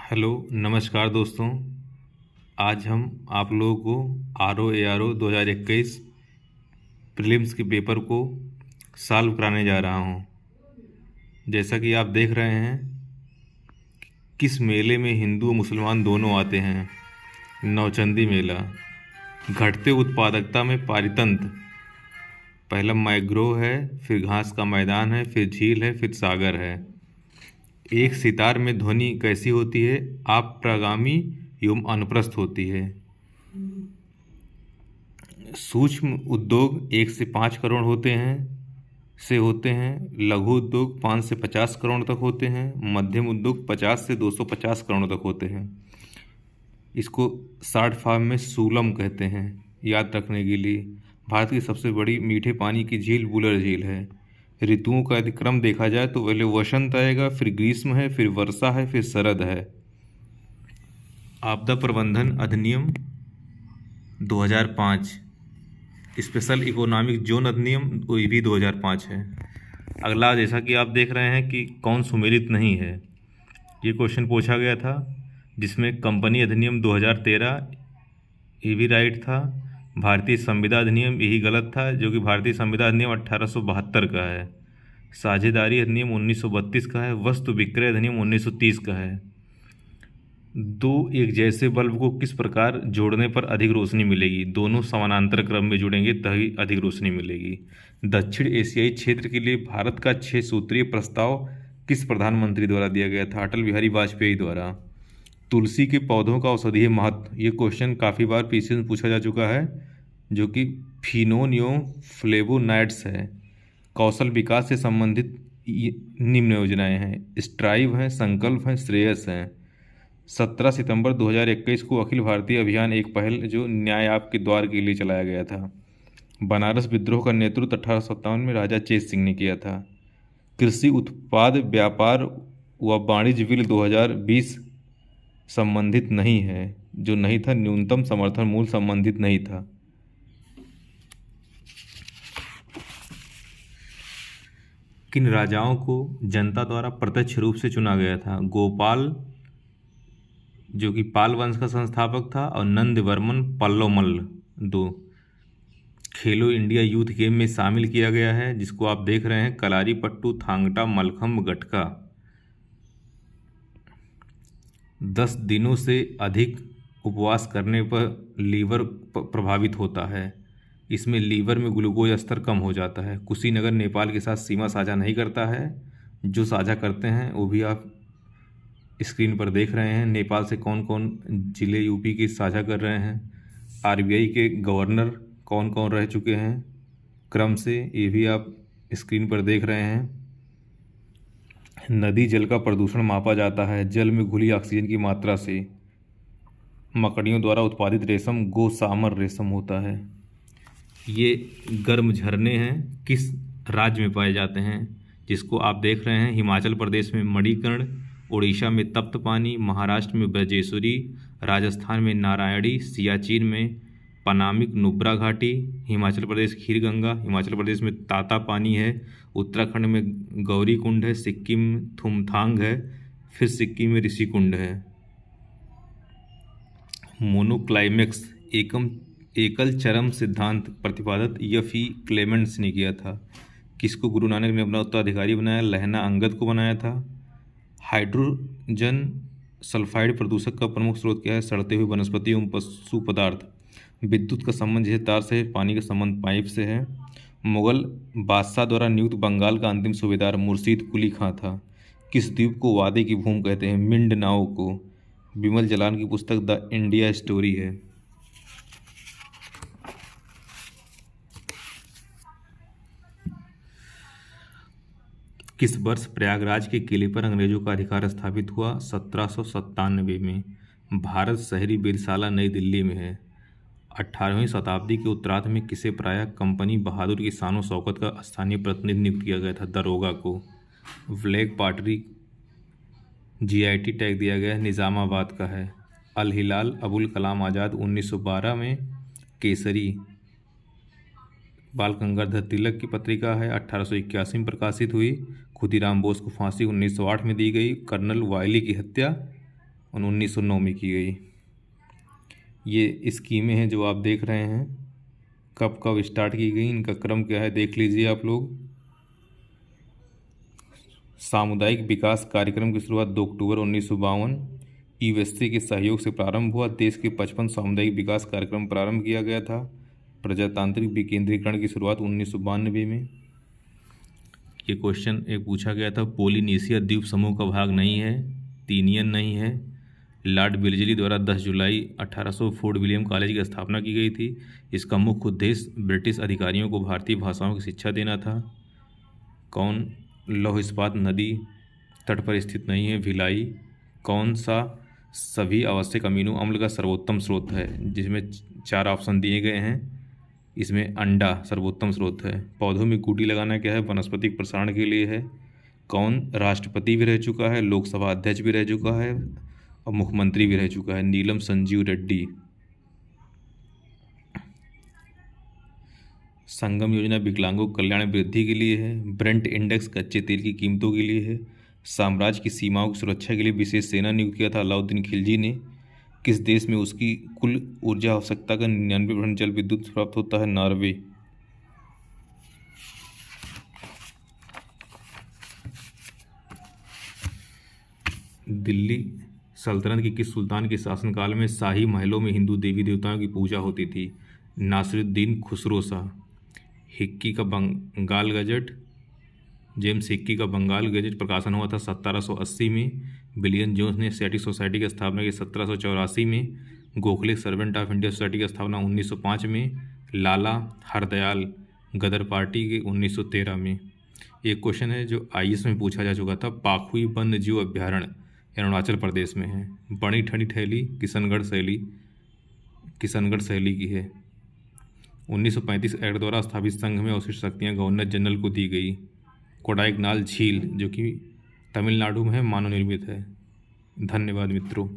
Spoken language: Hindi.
हेलो नमस्कार दोस्तों। आज हम आप लोगों को RO ARO 2021 प्रीलिम्स के पेपर को सॉल्व कराने जा रहा हूं। जैसा कि आप देख रहे हैं, किस मेले में हिंदू और मुसलमान दोनों आते हैं। नौचंदी मेला। घटते उत्पादकता में पारितंत्र। पहला मैंग्रोव है, फिर घास का मैदान है, फिर झील है, फिर सागर है। एक सितार में ध्वनि कैसी होती है? अप्रागामी एवं अनुप्रस्थ होती है। सूक्ष्म उद्योग 1 से 5 करोड़ होते हैं। लघु उद्योग 5 से 50 करोड़ तक होते हैं। मध्यम उद्योग 50 से 250 करोड़ तक होते हैं। इसको शॉर्ट फॉर्म में सूलम कहते हैं, याद रखने के लिए। भारत की सबसे बड़ी मीठे पानी की झील वुलर झील है। ऋतुओं का यदि क्रम देखा जाए तो पहले वसंत आएगा, फिर ग्रीष्म है, फिर वर्षा है, फिर शरद है। आपदा प्रबंधन अधिनियम 2005, स्पेशल इकोनॉमिक जोन अधिनियम वो भी 2005 है। अगला, जैसा कि आप देख रहे हैं कि कौन सुमेलित नहीं है, ये क्वेश्चन पूछा गया था, जिसमें कंपनी अधिनियम 2013 ये भी राइट था। भारतीय संविदा अधिनियम यही गलत था, जो कि भारतीय संविदा अधिनियम 1872 का है। साझेदारी अधिनियम 1932 का है। वस्तु विक्रय अधिनियम 1930 का है। दो एक जैसे बल्ब को किस प्रकार जोड़ने पर अधिक रोशनी मिलेगी? दोनों समानांतर क्रम में जुड़ेंगे तभी अधिक रोशनी मिलेगी। दक्षिण एशियाई क्षेत्र के लिए भारत का 6 सूत्रीय प्रस्ताव किस प्रधानमंत्री द्वारा दिया गया था? अटल बिहारी वाजपेयी द्वारा। तुलसी के पौधों का औषधीय महत्व, ये क्वेश्चन काफ़ी बार पीछे में पूछा जा चुका है, जो कि फिनोन फ्लेवोनॉइड्स है। कौशल विकास से संबंधित निम्न योजनाएं हैं। स्ट्राइव हैं, संकल्प हैं, श्रेयस हैं। 17 सितंबर 2021 को अखिल भारतीय अभियान एक पहल जो न्याय आपके द्वार के लिए चलाया गया था। बनारस विद्रोह का नेतृत्व 1857 में राजा चेत सिंह ने किया था। कृषि उत्पाद व्यापार व वाणिज्य बिल 2020 संबंधित नहीं है, जो नहीं था न्यूनतम समर्थन मूल्य संबंधित नहीं था। किन राजाओं को जनता द्वारा प्रत्यक्ष रूप से चुना गया था? गोपाल, जो कि पाल वंश का संस्थापक था, और नंदवर्मन पल्लवमल्ल 2। खेलो इंडिया यूथ गेम में शामिल किया गया है, जिसको आप देख रहे हैं, कलारी पट्टू, थांगटा, मलखम्ब, गटका। 10 दिनों से अधिक उपवास करने पर लीवर प्रभावित होता है। इसमें लीवर में ग्लूकोज स्तर कम हो जाता है। कुशीनगर नेपाल के साथ सीमा साझा नहीं करता है। जो साझा करते हैं वो भी आप स्क्रीन पर देख रहे हैं। नेपाल से कौन कौन जिले यूपी के साझा कर रहे हैं। RBI के गवर्नर कौन कौन रह चुके हैं क्रम से, ये भी आप स्क्रीन पर देख रहे हैं। नदी जल का प्रदूषण मापा जाता है जल में घुली ऑक्सीजन की मात्रा से। मकड़ियों द्वारा उत्पादित रेशम गोसामर रेशम होता है। ये गर्म झरने हैं, किस राज्य में पाए जाते हैं? जिसको आप देख रहे हैं, हिमाचल प्रदेश में मणिकर्ण, उड़ीसा में तप्त पानी, महाराष्ट्र में ब्रजेश्वरी, राजस्थान में नारायणी, सियाचिन में पनामिक नुब्रा घाटी, हिमाचल प्रदेश खीरगंगा, हिमाचल प्रदेश में ताता पानी है, उत्तराखंड में गौरी कुंड है, सिक्किम में थुमथांग है, फिर सिक्किम में ऋषि कुंड है। मोनोक्लाइमेक्स एकल चरम सिद्धांत प्रतिपादक F.E. क्लेमेंट्स ने किया था। किसको गुरु नानक ने अपना उत्तराधिकारी बनाया? लहना अंगद को बनाया था। हाइड्रोजन सल्फाइड प्रदूषक का प्रमुख स्रोत क्या है? सड़ते हुए वनस्पति एवं पशु पदार्थ। विद्युत का संबंध जैसे तार से है, पानी का संबंध पाइप से है। मुगल बादशाह द्वारा नियुक्त बंगाल का अंतिम सूबेदार मुर्शीद कुली खां था। किस द्वीप को वादे की भूमि कहते हैं? मिंडनाओ को। बिमल जलान की पुस्तक द इंडिया स्टोरी है। किस वर्ष प्रयागराज के किले पर अंग्रेजों का अधिकार स्थापित हुआ? 1797 में। भारत शहरी वेधशाला नई दिल्ली में है। 18वीं शताब्दी के उत्तरार्ध में किसे प्रायः कंपनी बहादुर की शान शौकत का स्थानीय प्रतिनिधि नियुक्त किया गया था? दरोगा को। ब्लैक पॉटरी GIT टैग दिया गया है, निज़ामाबाद का है। अल हिलाल अबुल कलाम आज़ाद 1912 में। केसरी बाल गंगाधर तिलक की पत्रिका है, 1881 में प्रकाशित हुई। खुदीराम बोस को फांसी 1908 में दी गई। कर्नल वायली की हत्या और 1909 में की गई। ये स्कीमें हैं जो आप देख रहे हैं, कब कब स्टार्ट की गई, इनका क्रम क्या है देख लीजिए आप लोग। सामुदायिक विकास कार्यक्रम की शुरुआत 2 अक्टूबर 1952 यूएसए के सहयोग से प्रारंभ हुआ। देश के 55 सामुदायिक विकास कार्यक्रम प्रारंभ किया गया था। प्रजातांत्रिक विकेंद्रीकरण की शुरुआत 1992 में। ये क्वेश्चन एक पूछा गया था, पोलिनेशिया द्वीप समूह का भाग नहीं है, तीनियन नहीं है। लॉर्ड विल्जली द्वारा 10 जुलाई 1800 फोर्ट विलियम कॉलेज की स्थापना की गई थी। इसका मुख्य उद्देश्य ब्रिटिश अधिकारियों को भारतीय भाषाओं की शिक्षा देना था। कौन लौह इस्पात नदी तट पर स्थित नहीं है, भिलाई। कौन सा सभी आवश्यक अमीनो अम्ल का सर्वोत्तम स्रोत है, जिसमें 4 ऑप्शन दिए गए हैं, इसमें अंडा सर्वोत्तम स्रोत है। पौधों में गुटी लगाना क्या है, वनस्पतिक प्रसारण के लिए है। कौन राष्ट्रपति भी रह चुका है, लोकसभा अध्यक्ष भी रह चुका है और मुख्यमंत्री भी रह चुका है, नीलम संजीव रेड्डी। संगम योजना विकलांगों के कल्याण वृद्धि के लिए है। ब्रेंट इंडेक्स कच्चे तेल की कीमतों के लिए है। साम्राज्य की सीमाओं की सुरक्षा के लिए विशेष सेना नियुक्त किया था अलाउद्दीन खिलजी ने। किस देश में उसकी कुल ऊर्जा आवश्यकता का 99% जल विद्युत प्राप्त होता है, नॉर्वे। दिल्ली सल्तनत के किस सुल्तान के शासनकाल में शाही महलों में हिंदू देवी देवताओं की पूजा होती थी, नासिरुद्दीन खुसरो शाह। हिक्की का बंगाल गजट, जेम्स हिक्की का बंगाल गजट प्रकाशन हुआ था 1780 में। विलियम जोन्स ने एशियाटिक सोसाइटी की स्थापना की 1784 में। Gokhale servant of India society की स्थापना 1905 में। लाला हरदयाल गदर पार्टी के 1913 में। एक क्वेश्चन है जो आईएएस में पूछा जा चुका था, पाखुई वन्य जीव अभ्यारण्य अरुणाचल प्रदेश में है। बड़ी ठंडी ठहली किशनगढ़ शैली की है। 1935 एक्ट द्वारा स्थापित संघ में अवशिष्ट शक्तियाँ गवर्नर जनरल को दी गई। कोडाइकनाल झील जो कि तमिलनाडु में है, मानव निर्मित है। धन्यवाद मित्रों।